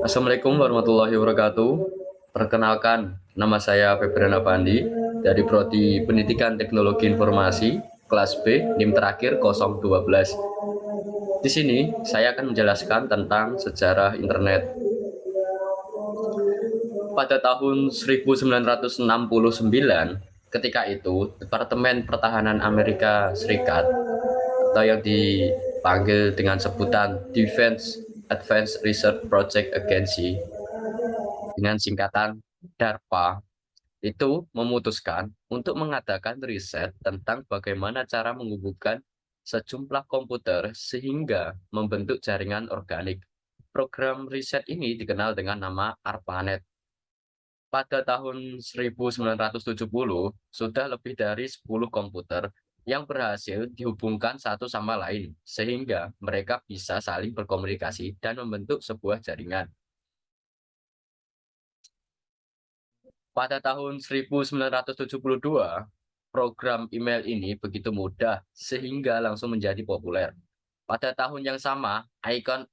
Assalamualaikum warahmatullahi wabarakatuh. Perkenalkan, nama saya Febriana Pandi dari Prodi Pendidikan Teknologi Informasi kelas B NIM terakhir 012. Di sini saya akan menjelaskan tentang sejarah internet. Pada tahun 1969, ketika itu Departemen Pertahanan Amerika Serikat atau yang dipanggil dengan sebutan Defense Advanced Research Project Agency dengan singkatan DARPA itu memutuskan untuk mengadakan riset tentang bagaimana cara menghubungkan sejumlah komputer sehingga membentuk jaringan organik. Program riset ini dikenal dengan nama ARPANET. Pada tahun 1970, sudah lebih dari 10 komputer yang berhasil dihubungkan satu sama lain, sehingga mereka bisa saling berkomunikasi dan membentuk sebuah jaringan. Pada tahun 1972, program email ini begitu mudah sehingga langsung menjadi populer. Pada tahun yang sama, ikon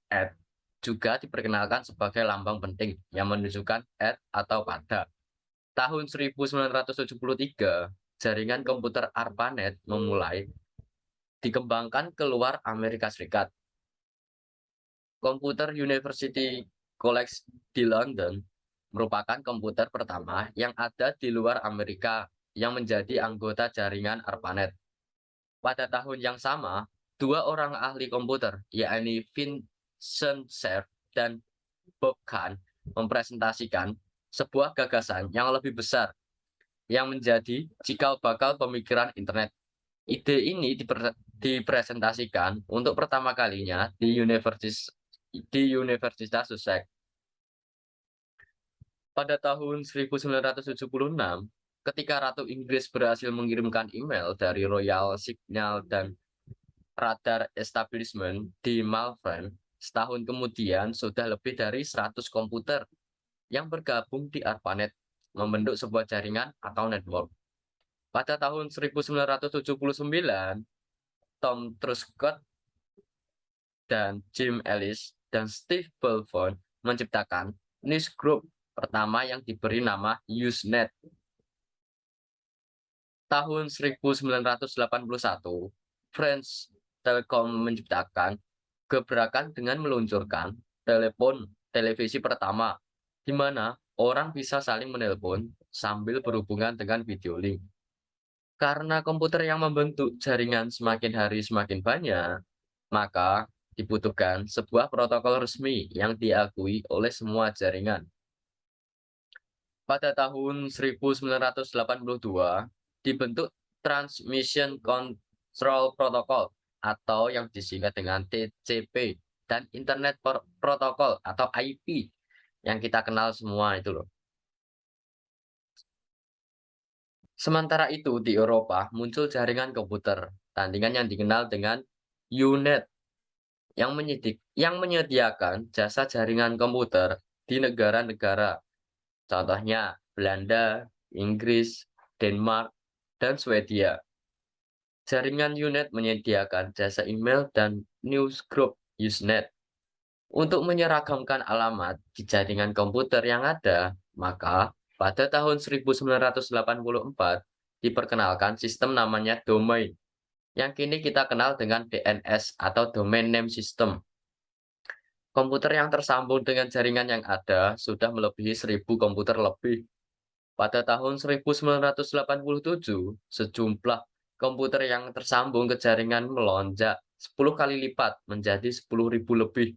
juga diperkenalkan sebagai lambang penting yang menunjukkan atau pada. Tahun 1973, jaringan komputer ARPANET memulai dikembangkan keluar Amerika Serikat. Komputer University College di London merupakan komputer pertama yang ada di luar Amerika yang menjadi anggota jaringan ARPANET. Pada tahun yang sama, dua orang ahli komputer, yakni Vincent Cerf dan Bob Kahn, mempresentasikan sebuah gagasan yang lebih besar yang menjadi cikal bakal pemikiran internet. Ide ini dipresentasikan untuk pertama kalinya di Universitas Sussex. Pada tahun 1976, ketika Ratu Inggris berhasil mengirimkan email dari Royal Signal dan Radar Establishment di Malvern, setahun kemudian sudah lebih dari 100 komputer yang bergabung di ARPANET, membentuk sebuah jaringan atau network. Pada tahun 1979, Tom Truscott dan Jim Ellis dan Steve Ballmer menciptakan newsgroup pertama yang diberi nama Usenet. Tahun 1981, France Telecom menciptakan gebrakan dengan meluncurkan televisi pertama, di mana orang bisa saling menelpon sambil berhubungan dengan video link. Karena komputer yang membentuk jaringan semakin hari semakin banyak, maka dibutuhkan sebuah protokol resmi yang diakui oleh semua jaringan. Pada tahun 1982, dibentuk Transmission Control Protocol atau yang disingkat dengan TCP dan Internet Protocol atau IP yang kita kenal semua itu loh. Sementara itu di Eropa muncul jaringan komputer tandingan yang dikenal dengan UNET yang menyediakan jasa jaringan komputer di negara-negara, contohnya Belanda, Inggris, Denmark, dan Swedia. Jaringan UNET menyediakan jasa email dan newsgroup Usenet. Untuk menyeragamkan alamat di jaringan komputer yang ada, maka pada tahun 1984 diperkenalkan sistem namanya domain, yang kini kita kenal dengan DNS atau Domain Name System. Komputer yang tersambung dengan jaringan yang ada sudah melebihi 1.000 komputer lebih. Pada tahun 1987, sejumlah komputer yang tersambung ke jaringan melonjak 10 kali lipat menjadi 10.000 lebih.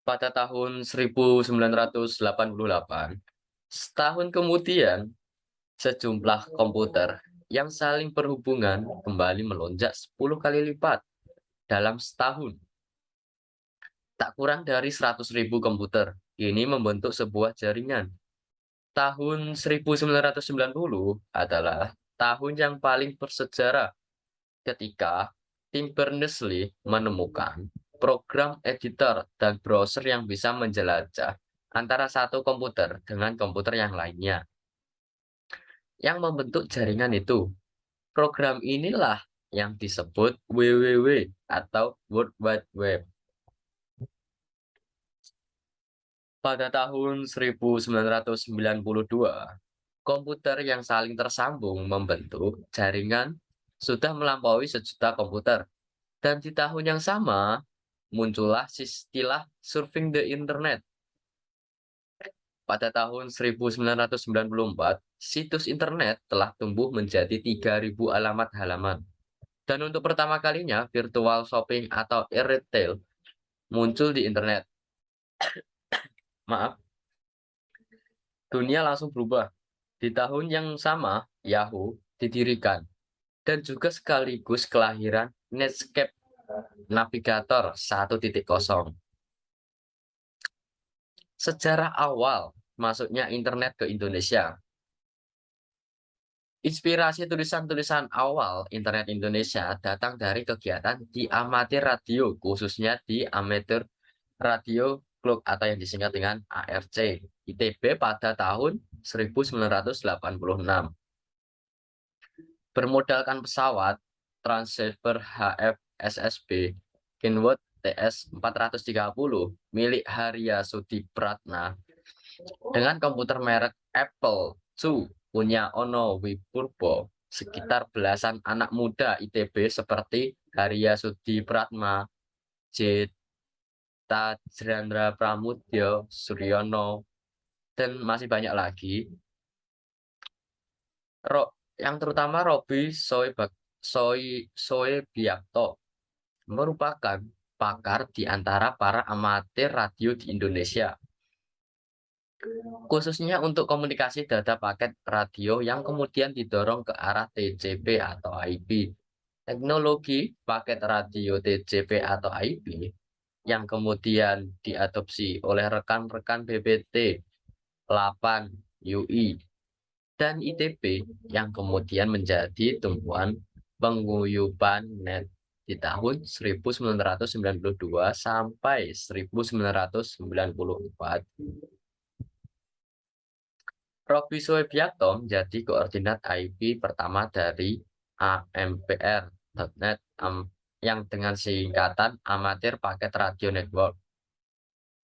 Pada tahun 1988, setahun kemudian, sejumlah komputer yang saling berhubungan kembali melonjak 10 kali lipat dalam setahun. Tak kurang dari 100.000 komputer ini membentuk sebuah jaringan. Tahun 1990 adalah tahun yang paling bersejarah ketika tim Berners-Lee menemukan program editor dan browser yang bisa menjelajah antara satu komputer dengan komputer yang lainnya. Yang membentuk jaringan itu, program inilah yang disebut WWW atau World Wide Web. Pada tahun 1992, komputer yang saling tersambung membentuk jaringan sudah melampaui sejuta komputer. Dan di tahun yang sama, muncullah istilah surfing the internet. Pada tahun 1994, situs internet telah tumbuh menjadi 3.000 alamat halaman. Dan untuk pertama kalinya, virtual shopping atau e-retail muncul di internet. Maaf, dunia langsung berubah. Di tahun yang sama, Yahoo didirikan dan juga sekaligus kelahiran Netscape Navigator 1.0. Sejarah awal masuknya internet ke Indonesia. Inspirasi tulisan-tulisan awal internet Indonesia datang dari kegiatan di amatir radio, khususnya di Amateur Radio Club atau yang disingkat dengan ARC, ITB pada tahun 1986. Bermodalkan pesawat Transceiver HF SSB Kenworth TS 430 milik Haria Sudipratna dengan komputer merek Apple II punya Ono Wipurbo, sekitar belasan anak muda ITB seperti Haria Sudipratma, J. Tajrandra Pramudya, Suryono, dan masih banyak lagi. Yang terutama Robi Soebiakto merupakan pakar di antara para amatir radio di Indonesia, khususnya untuk komunikasi data paket radio yang kemudian didorong ke arah TCP atau IP. Teknologi paket radio TCP atau IP yang kemudian diadopsi oleh rekan-rekan BBT 8 UI dan ITB yang kemudian menjadi tumpuan penguyuban net di tahun 1992 sampai 1994. Robi Soebiakto menjadi koordinat IP pertama dari AMPR.net yang dengan singkatan Amatir Paket Radio Network,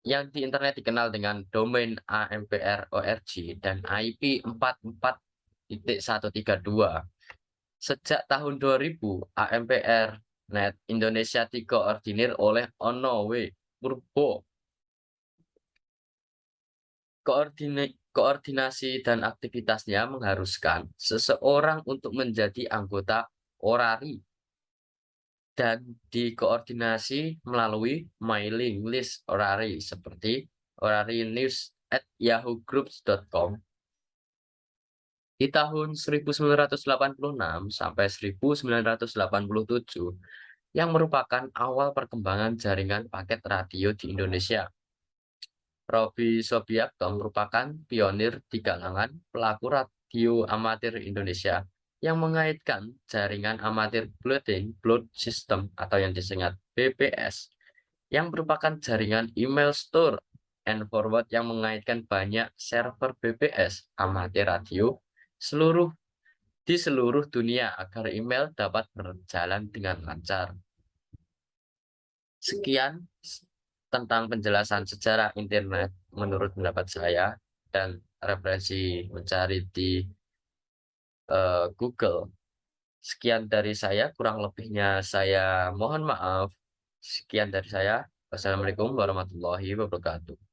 yang di internet dikenal dengan domain AMPR.org dan IP 44.132. Sejak tahun 2000, AMPR Net Indonesia dikoordinir oleh Ono W. Purbo. Koordinasi dan aktivitasnya mengharuskan seseorang untuk menjadi anggota orari dan dikoordinasi melalui mailing list orari seperti orarinews@yahoogroups.com. Di tahun 1986 sampai 1987 yang merupakan awal perkembangan jaringan paket radio di Indonesia. Robi Soebiakto merupakan pionir di kalangan pelaku radio amatir Indonesia yang mengaitkan jaringan amatir Blood System atau yang disingkat BBS, yang merupakan jaringan email store and forward yang mengaitkan banyak server BBS amatir radio di seluruh dunia agar email dapat berjalan dengan lancar. Sekian tentang penjelasan sejarah internet menurut pendapat saya dan referensi mencari di Google. Sekian dari saya, kurang lebihnya saya mohon maaf. Sekian dari saya. Wassalamualaikum warahmatullahi wabarakatuh.